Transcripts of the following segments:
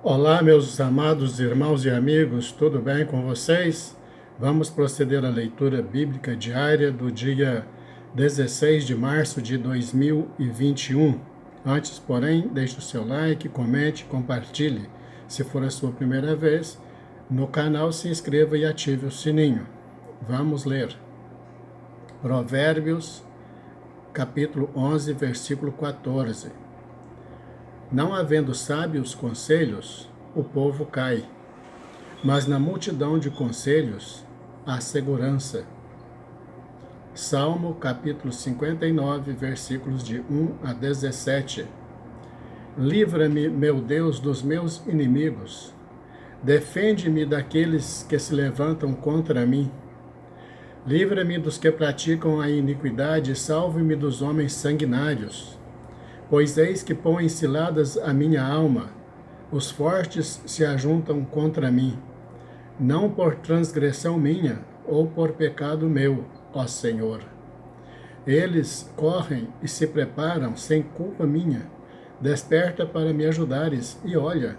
Olá, meus amados irmãos e amigos, tudo bem com vocês? Vamos proceder à leitura bíblica diária do dia 16 de março de 2021. Antes, porém, deixe o seu like, comente, compartilhe. Se for a sua primeira vez no canal, se inscreva e ative o sininho. Vamos ler. Provérbios, capítulo 11, versículo 14. Não havendo sábios conselhos, o povo cai, mas na multidão de conselhos há segurança. Salmo capítulo 59, versículos de 1 a 17. Livra-me, meu Deus, dos meus inimigos. Defende-me daqueles que se levantam contra mim. Livra-me dos que praticam a iniquidade e salve-me dos homens sanguinários. Pois eis que põem ciladas a minha alma, os fortes se ajuntam contra mim, não por transgressão minha ou por pecado meu, ó Senhor. Eles correm e se preparam sem culpa minha. Desperta para me ajudares e olha.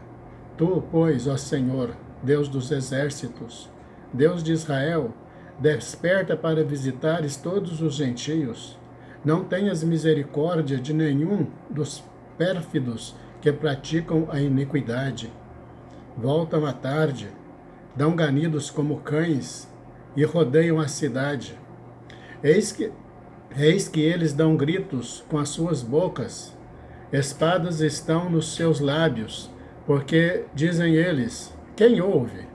Tu, pois, ó Senhor, Deus dos exércitos, Deus de Israel, desperta para visitares todos os gentios. Não tenhas misericórdia de nenhum dos pérfidos que praticam a iniquidade. Voltam à tarde, dão ganidos como cães e rodeiam a cidade. Eis que eles dão gritos com as suas bocas, espadas estão nos seus lábios, porque dizem eles: quem ouve?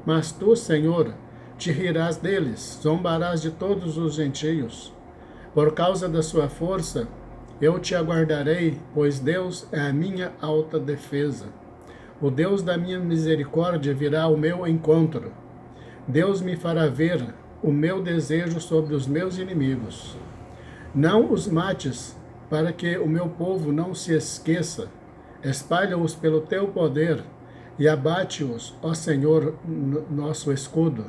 Mas tu, Senhor, te rirás deles, zombarás de todos os gentios. Por causa da sua força, eu te aguardarei, pois Deus é a minha alta defesa. O Deus da minha misericórdia virá ao meu encontro. Deus me fará ver o meu desejo sobre os meus inimigos. Não os mates, para que o meu povo não se esqueça. Espalha-os pelo teu poder e abate-os, ó Senhor, nosso escudo.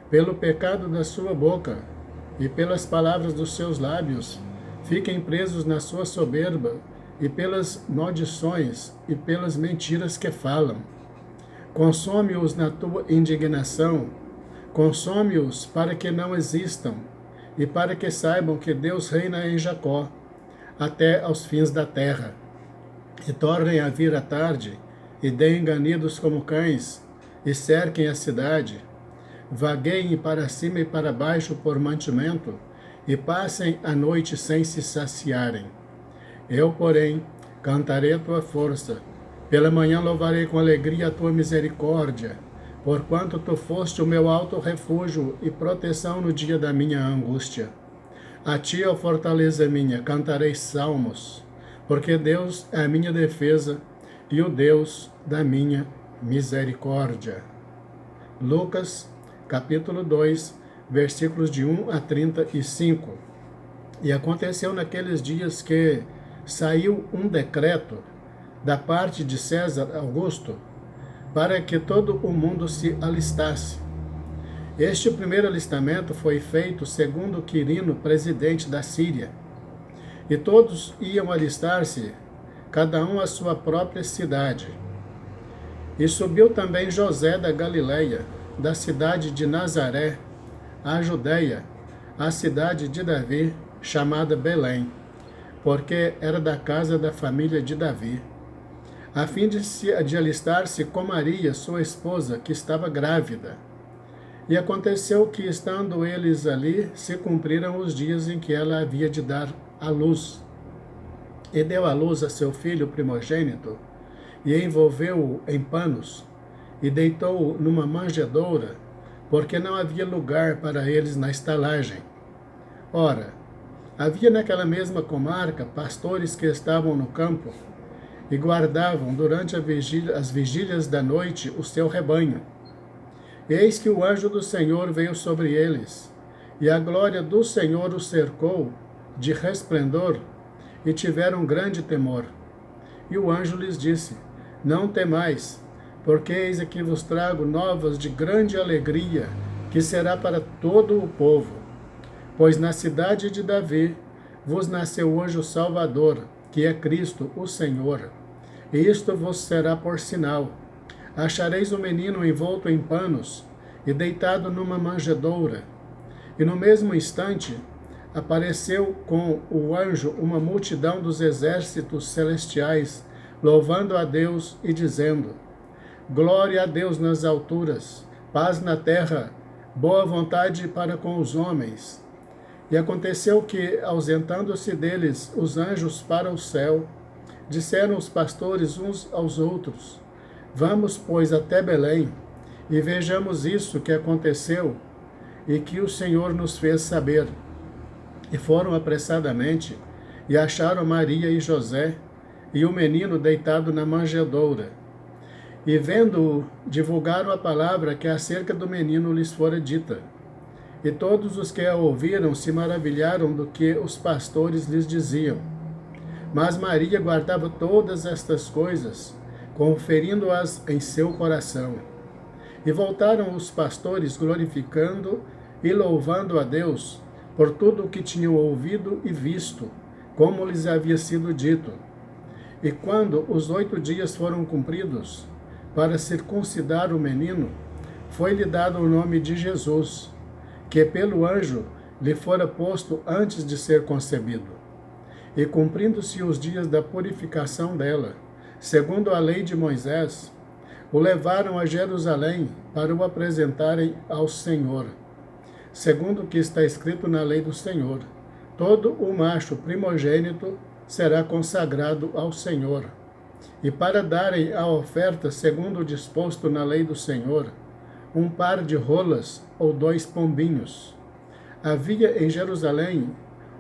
Pelo pecado da sua boca e pelas palavras dos seus lábios, fiquem presos na sua soberba, e pelas maldições e pelas mentiras que falam. Consome-os na tua indignação, consome-os para que não existam, e para que saibam que Deus reina em Jacó, até aos fins da terra. E tornem a vir a tarde, e deem ganidos como cães, e cerquem a cidade. Vagueiem para cima e para baixo por mantimento, e passem a noite sem se saciarem. Eu, porém, cantarei a tua força. Pela manhã louvarei com alegria a tua misericórdia, porquanto tu foste o meu alto refúgio e proteção no dia da minha angústia. A ti, ó fortaleza minha, cantarei salmos, porque Deus é a minha defesa e o Deus da minha misericórdia. Lucas capítulo 2, versículos de 1 a 35. E aconteceu naqueles dias que saiu um decreto da parte de César Augusto para que todo o mundo se alistasse. Este primeiro alistamento foi feito segundo Quirino, presidente da Síria. E todos iam alistar-se, cada um à sua própria cidade. E subiu também José da Galileia, da cidade de Nazaré, à Judeia, a cidade de Davi, chamada Belém, porque era da casa da família de Davi, a fim de alistar-se com Maria, sua esposa, que estava grávida. E aconteceu que, estando eles ali, se cumpriram os dias em que ela havia de dar à luz. E deu à luz a seu filho primogênito, e envolveu-o em panos, e deitou-o numa manjedoura, porque não havia lugar para eles na estalagem. Ora, havia naquela mesma comarca pastores que estavam no campo e guardavam durante as vigílias da noite o seu rebanho. Eis que o anjo do Senhor veio sobre eles, e a glória do Senhor os cercou de resplendor, e tiveram grande temor. E o anjo lhes disse: não temais, porque eis aqui vos trago novas de grande alegria, que será para todo o povo. Pois na cidade de Davi vos nasceu hoje o Salvador, que é Cristo, o Senhor. e isto vos será por sinal. Achareis o menino envolto em panos e deitado numa manjedoura. E no mesmo instante apareceu com o anjo uma multidão dos exércitos celestiais, louvando a Deus e dizendo: Glória a Deus nas alturas, paz na terra, boa vontade para com os homens. E aconteceu que, ausentando-se deles os anjos para o céu, disseram os pastores uns aos outros: Vamos, pois, até Belém, e vejamos isso que aconteceu e que o Senhor nos fez saber. E foram apressadamente, e acharam Maria e José, e o menino deitado na manjedoura. E vendo-o, divulgaram a palavra que acerca do menino lhes fora dita. E todos os que a ouviram se maravilharam do que os pastores lhes diziam. Mas Maria guardava todas estas coisas, conferindo-as em seu coração. E voltaram os pastores glorificando e louvando a Deus por tudo o que tinham ouvido e visto, como lhes havia sido dito. E quando os 8 dias foram cumpridos, para circuncidar o menino, foi-lhe dado o nome de Jesus, que pelo anjo lhe fora posto antes de ser concebido. E cumprindo-se os dias da purificação dela, segundo a lei de Moisés, o levaram a Jerusalém para o apresentarem ao Senhor. Segundo o que está escrito na lei do Senhor, todo o macho primogênito será consagrado ao Senhor. E para darem a oferta segundo o disposto na lei do Senhor, um par de rolas ou 2 pombinhos. Havia em Jerusalém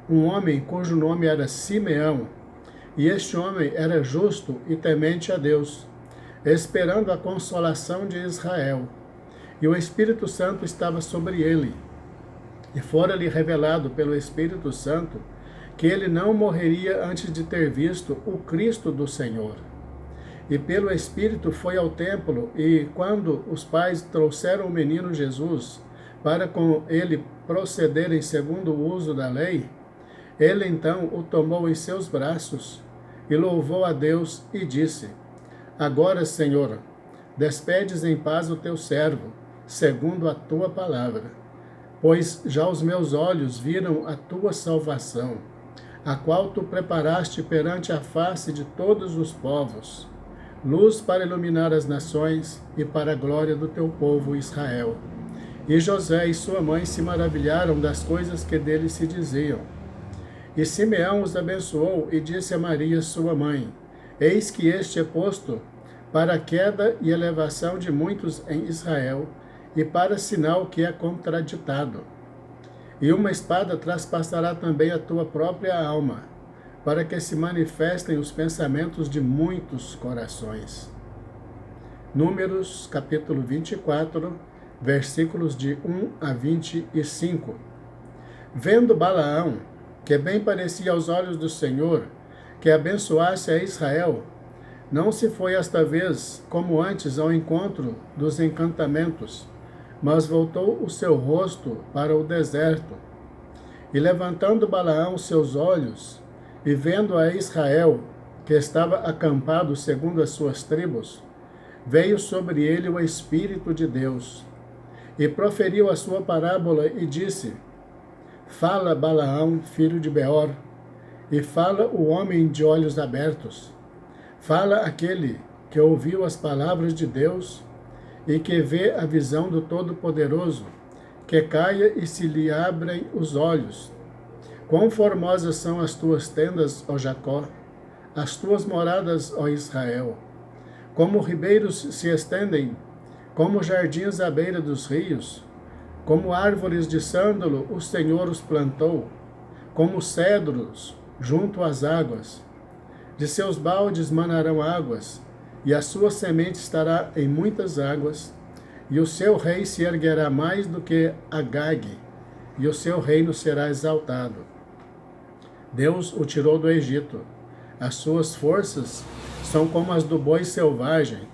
um homem cujo nome era Simeão, e este homem era justo e temente a Deus, esperando a consolação de Israel. E o Espírito Santo estava sobre ele. E fora-lhe revelado pelo Espírito Santo que ele não morreria antes de ter visto o Cristo do Senhor. E pelo Espírito foi ao templo, e quando os pais trouxeram o menino Jesus para com ele procederem segundo o uso da lei, ele então o tomou em seus braços e louvou a Deus e disse: Agora, Senhor, despedes em paz o teu servo, segundo a tua palavra. Pois já os meus olhos viram a tua salvação, a qual tu preparaste perante a face de todos os povos, luz para iluminar as nações e para a glória do teu povo Israel. E José e sua mãe se maravilharam das coisas que dele se diziam. E Simeão os abençoou e disse a Maria, sua mãe: Eis que este é posto para a queda e elevação de muitos em Israel, e para sinal que é contraditado. E uma espada traspassará também a tua própria alma, para que se manifestem os pensamentos de muitos corações. Números, capítulo 24, versículos de 1 a 25. Vendo Balaão, que bem parecia aos olhos do Senhor, que abençoasse a Israel, não se foi esta vez, como antes, ao encontro dos encantamentos, mas voltou o seu rosto para o deserto. E levantando Balaão seus olhos, e vendo a Israel, que estava acampado segundo as suas tribos, veio sobre ele o Espírito de Deus, e proferiu a sua parábola e disse: Fala, Balaão, filho de Beor, e fala o homem de olhos abertos. Fala aquele que ouviu as palavras de Deus e que vê a visão do Todo-Poderoso, que caia e se lhe abrem os olhos. Quão formosas são as tuas tendas, ó Jacó, as tuas moradas, ó Israel. Como ribeiros se estendem, como jardins à beira dos rios, como árvores de sândalo o Senhor os plantou, como cedros junto às águas. De seus baldes manarão águas, e a sua semente estará em muitas águas, e o seu rei se erguerá mais do que Agag, e o seu reino será exaltado. Deus o tirou do Egito. As suas forças são como as do boi selvagem.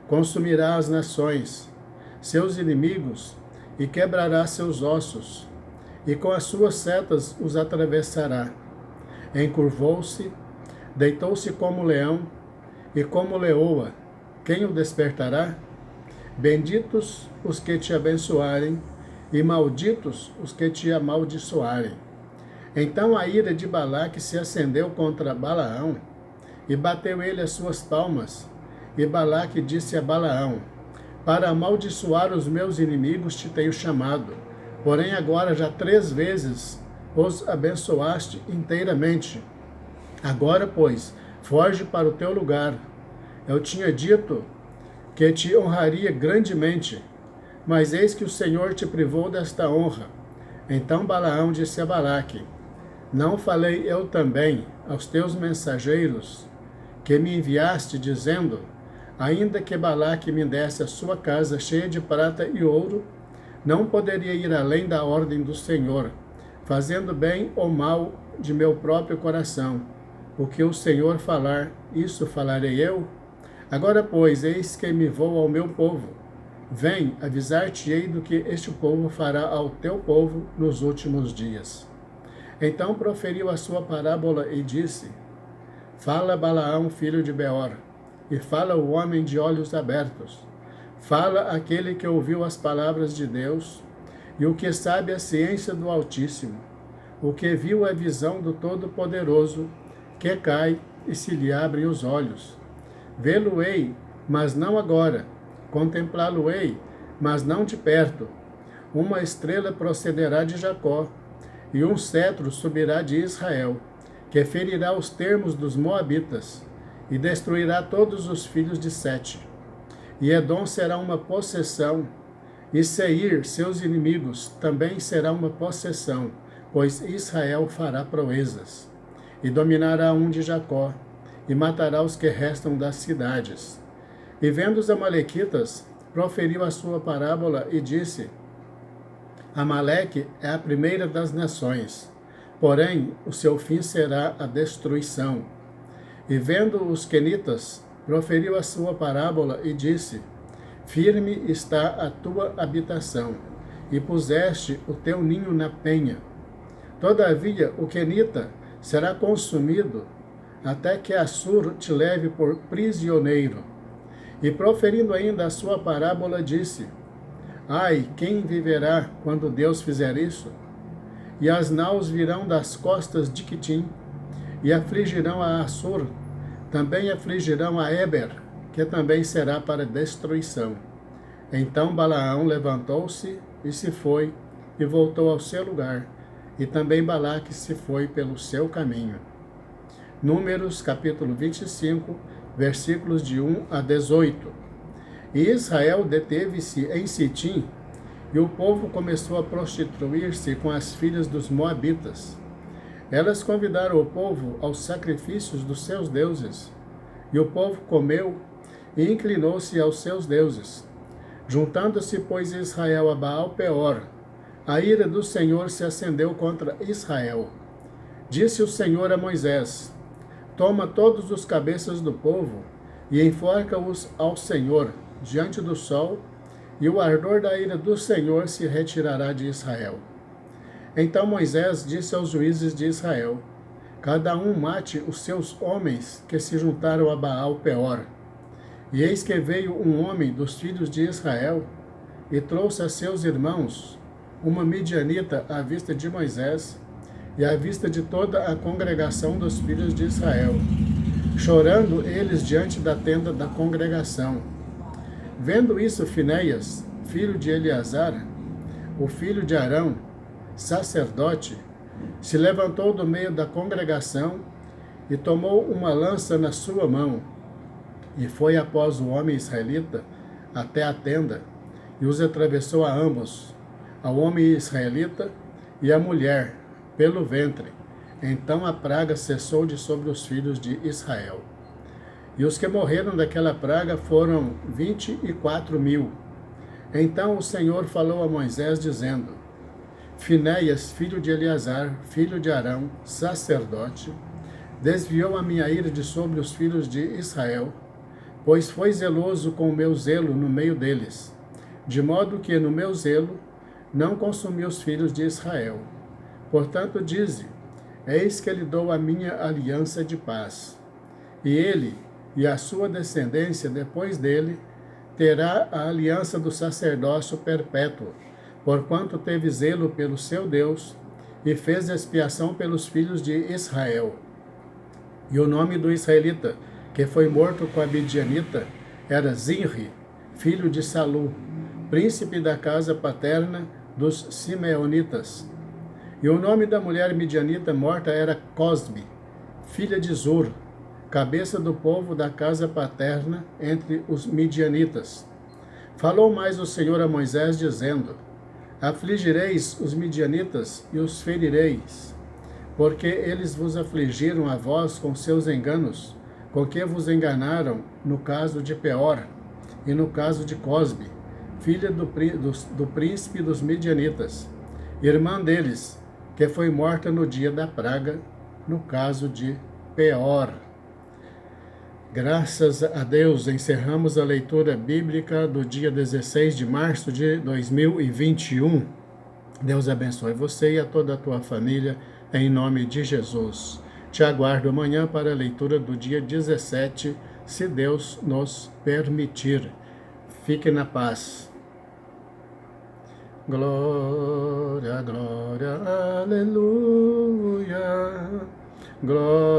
Consumirá as nações, seus inimigos, e quebrará seus ossos, e com as suas setas os atravessará. Encurvou-se, deitou-se como leão, E como leoa, quem o despertará? Benditos os que te abençoarem, e malditos os que te amaldiçoarem. Então a ira de Balaque se acendeu contra Balaão, e bateu ele as suas palmas. E Balaque disse a Balaão: para amaldiçoar os meus inimigos te tenho chamado, porém agora já 3 vezes os abençoaste inteiramente. Agora, pois, foge para o teu lugar. Eu tinha dito que te honraria grandemente, mas eis que o Senhor te privou desta honra. Então Balaão disse a Balaque: não falei eu também aos teus mensageiros que me enviaste, dizendo: ainda que Balaque me desse a sua casa cheia de prata e ouro, não poderia ir além da ordem do Senhor, fazendo bem ou mal de meu próprio coração. O que o Senhor falar, isso falarei eu? Agora, pois, eis que me vou ao meu povo. Vem, avisar-te-ei do que este povo fará ao teu povo nos últimos dias. Então proferiu a sua parábola e disse: fala Balaão, filho de Beor, e fala o homem de olhos abertos. Fala aquele que ouviu as palavras de Deus, e o que sabe a ciência do Altíssimo, o que viu a visão do Todo-Poderoso, que cai e se lhe abrem os olhos. Vê-lo-ei, mas não agora. Contemplá-lo-ei, mas não de perto. Uma estrela procederá de Jacó, e um cetro subirá de Israel, que ferirá os termos dos moabitas, e destruirá todos os filhos de Sete. E Edom será uma possessão, e Seir, seus inimigos, também será uma possessão, pois Israel fará proezas. E dominará um de Jacó, e matará os que restam das cidades. E vendo os amalequitas, proferiu a sua parábola e disse: Amaleque é a primeira das nações, porém o seu fim será a destruição. E vendo os quenitas, proferiu a sua parábola e disse: firme está a tua habitação, e puseste o teu ninho na penha. Todavia o quenita será consumido, até que Assur te leve por prisioneiro. E proferindo ainda a sua parábola, disse: ai, quem viverá quando Deus fizer isso? E as naus virão das costas de Quitim, e afligirão a Assur, também afligirão a Eber, que também será para destruição. Então Balaão levantou-se e se foi, e voltou ao seu lugar, e também Balaque se foi pelo seu caminho. Números, capítulo 25, versículos de 1 a 18. E Israel deteve-se em Sitim, e o povo começou a prostituir-se com as filhas dos moabitas. Elas convidaram o povo aos sacrifícios dos seus deuses, e o povo comeu e inclinou-se aos seus deuses. Juntando-se, pois, Israel a Baal-Peor, a ira do Senhor se acendeu contra Israel. Disse o Senhor a Moisés: toma todos os cabeças do povo e enforca-os ao Senhor diante do sol, e o ardor da ira do Senhor se retirará de Israel. Então Moisés disse aos juízes de Israel: cada um mate os seus homens que se juntaram a Baal-Peor. E eis que veio um homem dos filhos de Israel e trouxe a seus irmãos uma midianita à vista de Moisés e à vista de toda a congregação dos filhos de Israel, chorando eles diante da tenda da congregação. Vendo isso, Finéias, filho de Eleazar, o filho de Arão, sacerdote, se levantou do meio da congregação e tomou uma lança na sua mão, e foi após o homem israelita até a tenda, e os atravessou a ambos, ao homem israelita e à mulher, pelo ventre. Então a praga cessou de sobre os filhos de Israel. E os que morreram daquela praga foram 24.000. Então o Senhor falou a Moisés, dizendo: Finéias, filho de Eleazar, filho de Arão, sacerdote, desviou a minha ira de sobre os filhos de Israel, pois foi zeloso com o meu zelo no meio deles, de modo que no meu zelo não consumi os filhos de Israel. Portanto, dize: eis que lhe dou a minha aliança de paz. E ele e a sua descendência depois dele terá a aliança do sacerdócio perpétuo, porquanto teve zelo pelo seu Deus e fez expiação pelos filhos de Israel. E o nome do israelita, que foi morto com a midianita, era Zinri, filho de Salu, príncipe da casa paterna dos Simeonitas. E o nome da mulher midianita morta era Cosbe, filha de Zur, cabeça do povo da casa paterna entre os midianitas. Falou mais o Senhor a Moisés, dizendo: Afligireis os midianitas e os ferireis, porque eles vos afligiram a vós com seus enganos, com que vos enganaram no caso de Peor e no caso de Cosbe, filha do príncipe dos midianitas, irmã deles, que foi morta no dia da praga, no caso de Peor. Graças a Deus, encerramos a leitura bíblica do dia 16 de março de 2021. Deus abençoe você e a toda a tua família, em nome de Jesus. Te aguardo amanhã para a leitura do dia 17, se Deus nos permitir. Fique na paz. Glória, glória, aleluia. Glória.